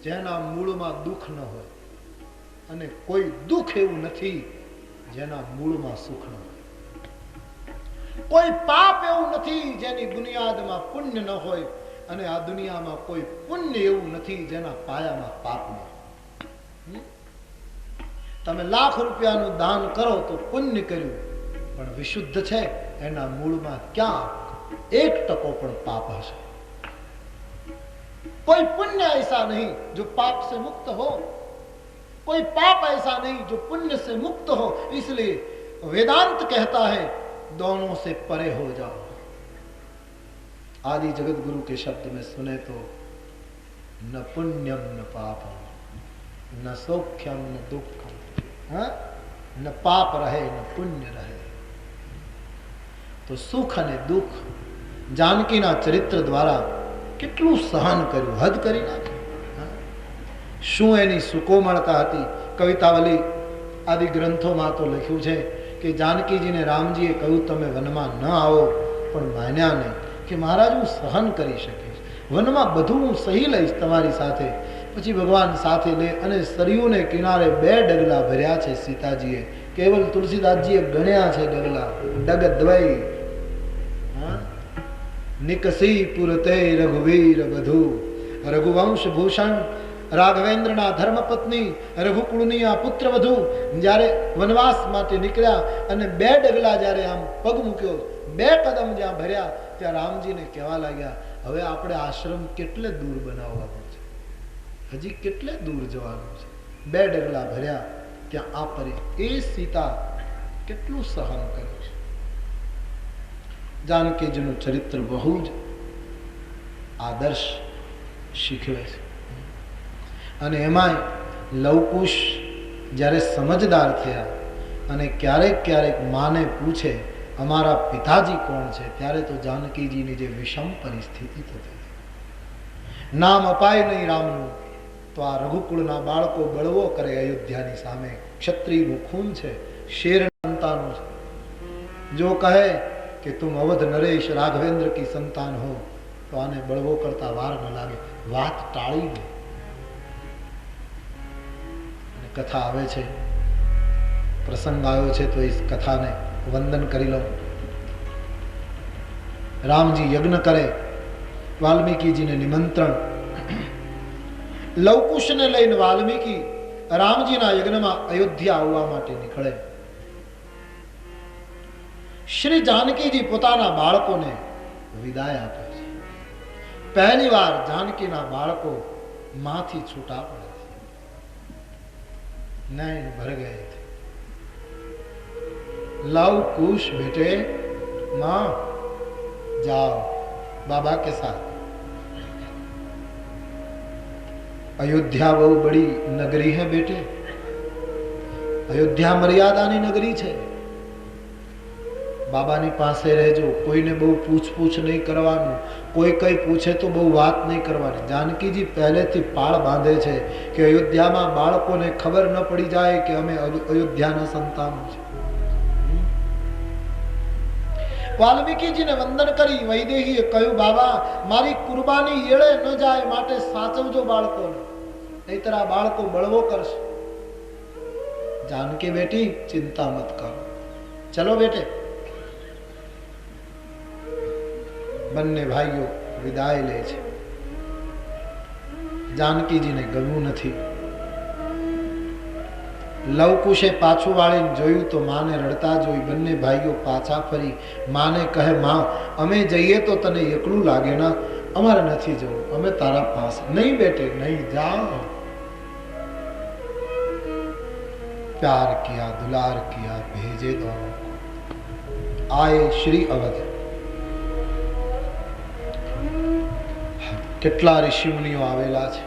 જેના મૂળમાં દુઃખ ન હોય અને કોઈ દુઃખ એવું નથી જેના મૂળમાં સુખ ન હોય. કોઈ પાપ એવું નથી જેની બુનિયાદમાં પુણ્ય ન હોય અને આ દુનિયામાં કોઈ પુણ્ય એવું નથી જેના પાયામાં પાપ ન હોય. તમે લાખ રૂપિયાનું દાન કરો તો પુણ્ય કર્યું, પણ વિશુદ્ધ છે એના મૂળમાં ક્યાં 1% પણ પાપ હશે. कोई पुण्य ऐसा नहीं जो पाप से मुक्त हो, कोई पाप ऐसा नहीं जो पुण्य से मुक्त हो. इसलिए वेदांत कहता है दोनों से परे हो जाओ. आदि जगत गुरु के शब्द में सुने तो न पुण्यम न पापम न सौख्यम न दुखम, न पाप रहे न पुण्य रहे. तो सुख અને દુઃખ જાનકીના ચરિત્ર દ્વારા કેટલું સહન કર્યું, હદ કરી નાખ્યું. શું એની સુકોમળતા હતી. કવિતાવલી આદિ ગ્રંથોમાં તો લખ્યું છે કે જાનકીજીને રામજીએ કહ્યું તમે વનમાં ન આવો, પણ માન્યા નહીં કે મહારાજ હું સહન કરી શકીશ, વનમાં બધું હું સહી લઈશ તમારી સાથે. પછી ભગવાન સાથે લે અને સરયુને કિનારે 2 ડગલા ભર્યા છે સીતાજીએ કેવલ તુલસીદાસજીએ ગણ્યા છે ડગલા. ડગ દ્વય નિકસી પુરતે રઘુવીર બધુ. રઘુવંશ ભૂષણ રાઘવેન્દ્રના ધર્મપત્ની રઘુકુળની આ પુત્ર વધુ જ્યારે વનવાસ માટે નીકળ્યા અને 2 ડગલા જ્યારે આમ પગ મૂક્યો, 2 કદમ જ્યાં ભર્યા, ત્યાં રામજીને કહેવા લાગ્યા, હવે આપણે આશ્રમ કેટલે દૂર બનાવવાનો છે, હજી કેટલે દૂર જવાનું છે. 2 ડગલા ભર્યા ત્યાં આ પરી. એ સીતા કેટલું સહન કરે છે. જાનકીજીનું ચરિત્ર બહુ જ આદર્શ શીખવે છે. અને એમાંય લવકુશ જ્યારે સમજદાર થયા અને ક્યારેક ક્યારેક માને પૂછે અમારા પિતાજી કોણ છે, ત્યારે તો જાનકીજીની જે વિષમ પરિસ્થિતિ થતી, નામ અપાય નહીં રામનું તો આ રઘુકુળના બાળકો બળવો કરે અયોધ્યાની સામે. ક્ષત્રિયનું ખૂન છે, શેર સંતાનો છે. જો કહે કે તુમ અવધ નરેશ રાઘવેન્દ્ર કી સંતાન હો તો આને બળવો કરતા વાર ન લાગે. વાત ટાળી ગઈ. કથા આવે છે, પ્રસંગ આવ્યો છે તો એ કથાને વંદન કરી લો. રામજી યજ્ઞ કરે, વાલ્મીકીજીને નિમંત્રણ. લવકુશને લઈને વાલ્મીકી રામજીના યજ્ઞમાં અયોધ્યા આવવા માટે નીકળે. શ્રી જાનકીજી પોતાના બાળકોને વિદાય આપે છે. પહેલી વાર જાનકીના બાળકો માંથી છૂટા પડે. नैन भर गए थे. लव कुश बेटे मां जाओ बाबा के साथ. अयोध्या बहु बड़ी नगरी है बेटे. अयोध्या मर्यादानी नगरी છે. બાબાની પાસે રહેજો. કોઈને બહુ પૂછપૂછ નહીં કરવાનું. કોઈ કઈ પૂછે તો બહુ વાત નહીં કરવાની. જાનકીજી પહેલેથી પાળ બાંધે છે કે અયોધ્યામાં બાળકોને ખબર ન પડી જાય કે અમે અયોધ્યાના સંતાનો છે. વાલ્મીકીજીને વંદન કરી વૈદેહીએ કહ્યું, બાબા મારી કુરબાની એળે ન જાય માટે સાચવજો બાળકોને, નહીતર આ બાળકો બળવો કરશે. જાનકી બેટી ચિંતા મત કરો, ચલો બેटे. બંને ભાઈઓ વિદાય લે છે. જાનકીજીને ગમ્યું નથી. લવકુશે પાછું વાળીને જોયું તો માને રડતા જોઈ. બંને ભાઈઓ પાછા ફરી માને કહે, માં અમે જઈએ તો તને એકલું લાગે ના, અમારે નથી જવું, અમે તારા પાસે. નહીં બેटे નહીં, જાઓ. प्यार किया दुलार किया भेजे दोनों आए श्री अवध. કેટલા ઋષિ મુનિઓ આવેલા છે.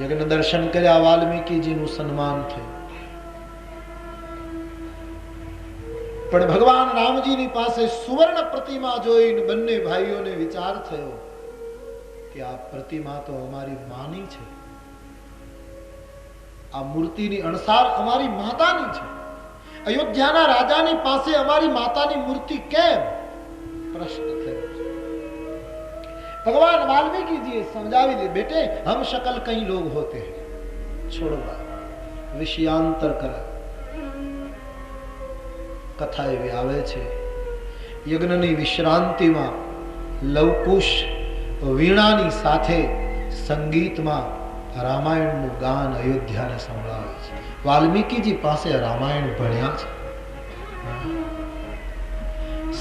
યજ્ઞ દર્શન કર્યા, વાલ્મીકીજીનું સન્માન થયું. પણ ભગવાન રામજીની પાસે સુવર્ણ પ્રતિમા જોઈને બંને ભાઈઓને વિચાર થયો કે આ પ્રતિમા તો અમારી માની છે, આ મૂર્તિની અણસાર અમારી માતાની છે. અયોધ્યાના રાજાની પાસે અમારી માતાની મૂર્તિ કેમ? પ્રશ્ન થયો. भगवान वाल्मीकि जी समझावी दे, बेटे हम शकल कई लोग होते हैं, छोड़ो बात, विषयांतर कर. कथा एवी आवे छे. यज्ञनी विश्रांतिमां लवकुश वीणानी સાથે સંગીતમાં રામાયણનું ગાન અયોધ્યાને સંભળાવે છે. વાલ્મીકીજી પાસે રામાયણ ભણ્યા છે.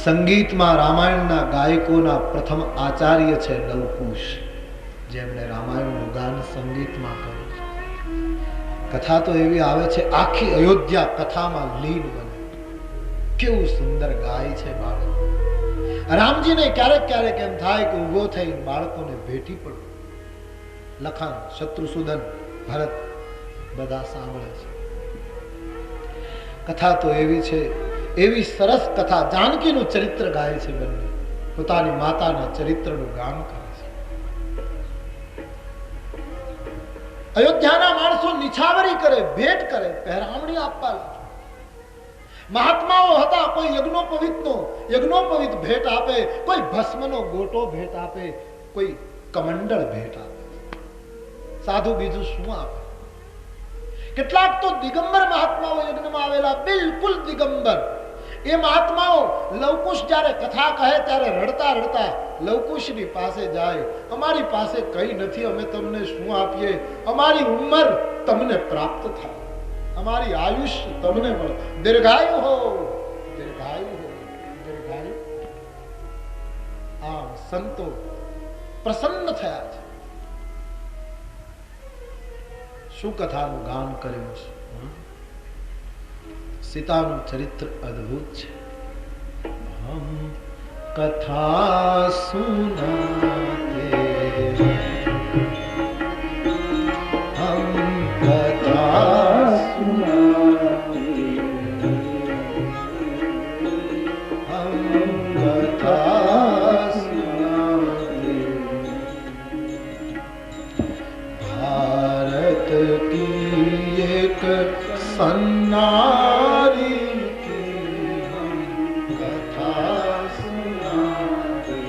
સંગીતમાં રામાયણના ગાયકોના પ્રથમ આચાર્ય છે લવકુશ, જેમણે રામાયણનું ગાન સંગીતમાં કર્યું છે. કથા તો એવી આવે છે, આખી અયોધ્યા કથામાં લીન બને. કેવું સુંદર ગાય છે બાળક. રામજીને ક્યારેક ક્યારેક એમ થાય કે ઉભો થઈ બાળકોને ભેટી પડવું. લખન, શત્રુસૂદન, ભરત બધા સાંભળે છે. કથા તો એવી છે, એવી સરસ કથા. જાનકીનું ચરિત્ર ગાય છે. બંને પોતાની માતાના ચરિત્રનું ગાન કરે છે. અયોધ્યાના માણસો નિછાવરી કરે, ભેટ કરે, પહેરામણી આપવા લાગે. મહાત્માઓ હતા, કોઈ યજ્ઞોપવિત ભેટ આપે, કોઈ ભસ્મનો ગોટો ભેટ આપે, કોઈ કમંડળ ભેટ આપે. સાધુ બીજું શું આપે? કેટલાક તો દિગંબર મહાત્માઓ યજ્ઞમાં આવેલા, બિલકુલ દિગંબર. એ મહાત્માઓ લવકુશ જ્યારે કથા કહે ત્યારે રડતા રડતા લવકુશની પાસે જાય, અમારી પાસે કઈ નથી, અમે તમને શું આપીએ, અમારી ઉંમર તમને પ્રાપ્ત થાય, અમારી આયુષ્ય તમને મળે, દીર્ઘાયુ હો, દીર્ઘાયુ હો, દીર્ઘાયુ. આમ સંતો પ્રસન્ન થયા છે. શું કથાનું ગાન કર્યું છે. સીતાનું ચરિત્ર અદ્ભુત છે. હમ કથા સુનાતે, હમ કથા સુનાતે, હમ કથા સુનાતે. ભારત की एक सन्नारी की हम कथा सुनाते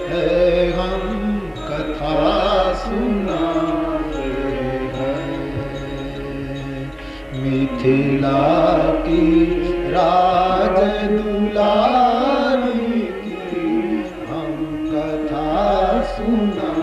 हैं, हम कथा सुनाते हैं. मिथिला की राज दुलारी की हम कथा सुनाते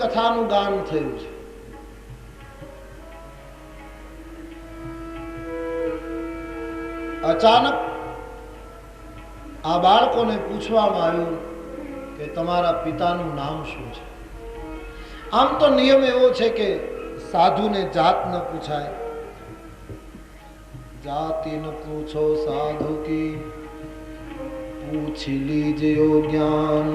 કથાનું ગાન થયું છે. અચાનક આ બાળકોને પૂછવામાં આવ્યું કે તમારા પિતાનું નામ શું છે. આમ તો નિયમ એવો છે કે સાધુને જાત ન પૂછાય, જાતિ ન પૂછો સાધુ કી, પૂછી લીજયો જ્ઞાન,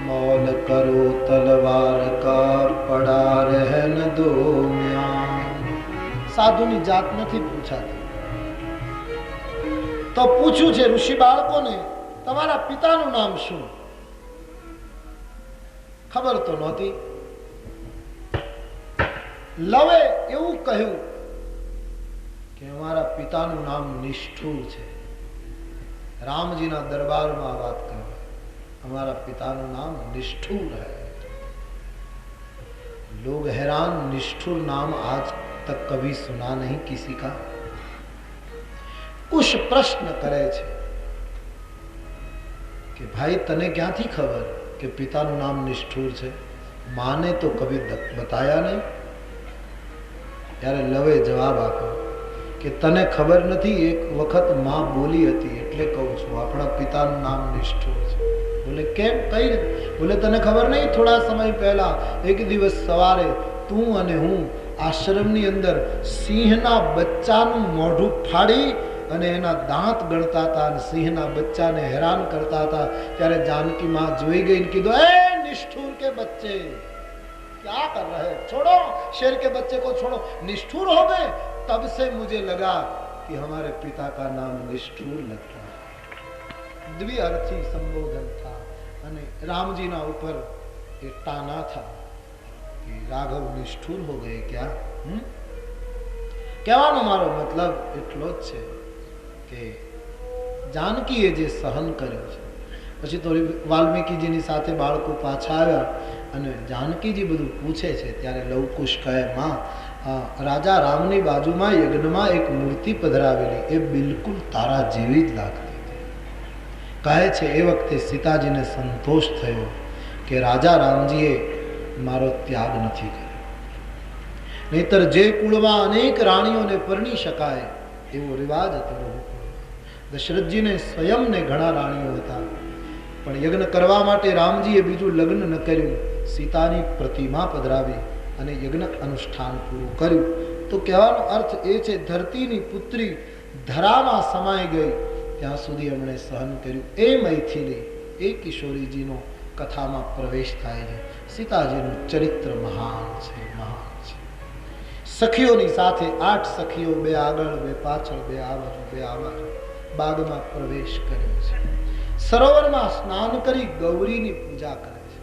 मौल करो तलवार का, पड़ा रहन दो म्यान. સાધુની જાત નથી પૂછાતી. તો પૂછ્યું છે ઋષિ બાળકોને, તમારા પિતાનું નામ શું? ખબર તો નહોતી. લવે એવું કહ્યું કે અમારા પિતાનું નામ નિષ્ઠુર છે. રામજીના દરબારમાં વાત કરી, हमारा पिता नाम निष्ठुर है. लोग हैरान, निष्ठुर नाम आज तक कभी सुना नहीं किसी का. कुछ प्रश्न करे छे कि भाई तने क्यांथी खबर कि पिताનું નામ નિષ્ઠુર છે? माने तो कभी बताया नहीं. ત્યારે લવે જવાબ આપ્યો કે તને ખબર નથી, એક વખત માં બોલી હતી એટલે કહું છું, આપણા પિતાનું નામ નિષ્ઠુર છે. બોલે કેમ, કઈ રીતે? બોલે તને ખબર નહીં, થોડા સમય પહેલા એક દિવસ સવારે તું અને હું આશ્રમની અંદર સિંહના બચ્ચાનું મોઢું ફાડી અને એના દાંત ગણતા હતા અને સિંહના બચ્ચાને હેરાન કરતા હતા. ત્યારે જાનકી માં જોઈ ગઈ ને કીધું, એ નિષ્ઠુર के बच्चे क्या कर रहे हो, छोड़ो, शेर के बच्चे को छोड़ो. निष्ठुर हो गए. तब से मुझे लगा कि हमारे पिता का नाम निष्ठुर लगता है. द्विअर्थी संबोधन था અને રામજીના ઉપર એ તાના था कि राघव निष्ठुर हो गए क्या. કહેવાનો મારો મતલબ એટલો જ છે કે જાનકીએ જે સહન કર્યું છે. પછી તો વાલ્મીકીજીની સાથે બાળકો પાછા આવ્યા અને જાનકીજી બધું પૂછે છે ત્યારે લવકુશ કહે, માં રાજા રામની બાજુમાં યજ્ઞમાં એક મૂર્તિ પધરાવેલી, એ બિલકુલ તારા જેવી જ લાગતી હતી. કહે છે એ વખતે સીતાજીને સંતોષ થયો કે રાજા રામજીએ મારો ત્યાગ નથી કર્યો. નહીતર જે કુળમાં અનેક રાણીઓને પરણી શકાય એવો રિવાજ હતો રઘુકુળમાં. દશરથજીને સ્વયંને ઘણા રાણીઓ હતા, પણ યજ્ઞ કરવા માટે રામજીએ બીજું લગ્ન ન કર્યું, સીતાની પ્રતિમા પધરાવી અને યજ્ઞ અનુષ્ઠાન પૂરું કર્યું. તો કહેવાનો અર્થ એ છે, ધરતીની પુત્રી ધરામાં સમાઈ ગઈ ત્યાં સુધી એમણે સહન કર્યું. એ મૈથિલી, એ કિશોરીજીનો કથામાં પ્રવેશ થાય છે. સીતાજીનું ચરિત્ર મહાન છે, મહાન છે. સખીઓની સાથે 8 સખીઓ, 2 આગળ 2 પાછળ, 2 આ બાજુ 2 આ બાજુ બાગમાં પ્રવેશ કર્યો છે. સરોવરમાં સ્નાન કરી ગૌરીની પૂજા કરે છે.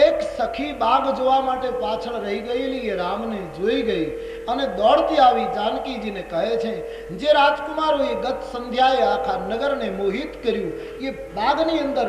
એક સખી બાગ જોવા માટે પાછળ રહી ગયેલી એ રામને જોઈ ગઈ અને દોડતી આવી જાનકીજીને કહે છે, જે રાજકુમારોએ ગત સંધ્યાએ આખા નગરને મોહિત કર્યું, એ બાગની અંદર